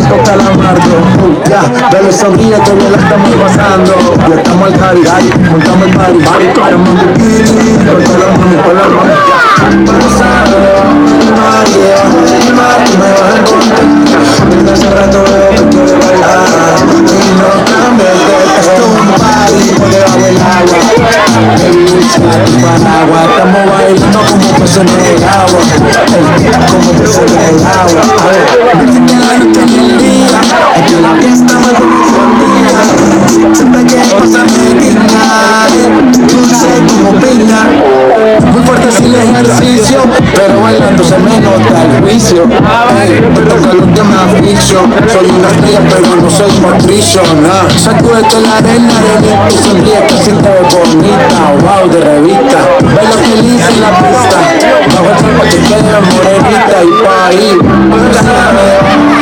refresco calamardo. Ya, bebé sonríe que bien la estamos pasando. Ya estamos al cari, montamos el party. Estamos en bikini, con todas las mami, con las mami. Pasado, María, me vas a encontrar. Desde hace rato veo que quieres bailar y no cambies de esto es un party por debajo del agua. Baby, busca tu paraguas. Estamos bailando como peces en el agua, como peces en el agua. A ver, no te queda la noche ni el día. Aquí la fiesta me confundía. Siempre que pasa me digna, dulce como piña. Muy fuerte sin ejercicio, pero bailando se me nota el vicio. Me toca lo que me asfixio. Soy una estrella pero no soy Patricio, nah. Sacúdete la arena, arena, tu sonríe que si te ves bonita. Wow, de revista, baila feliz en la pista. Bajo el trampa que queda morenita y pa' ahí, ya la veo.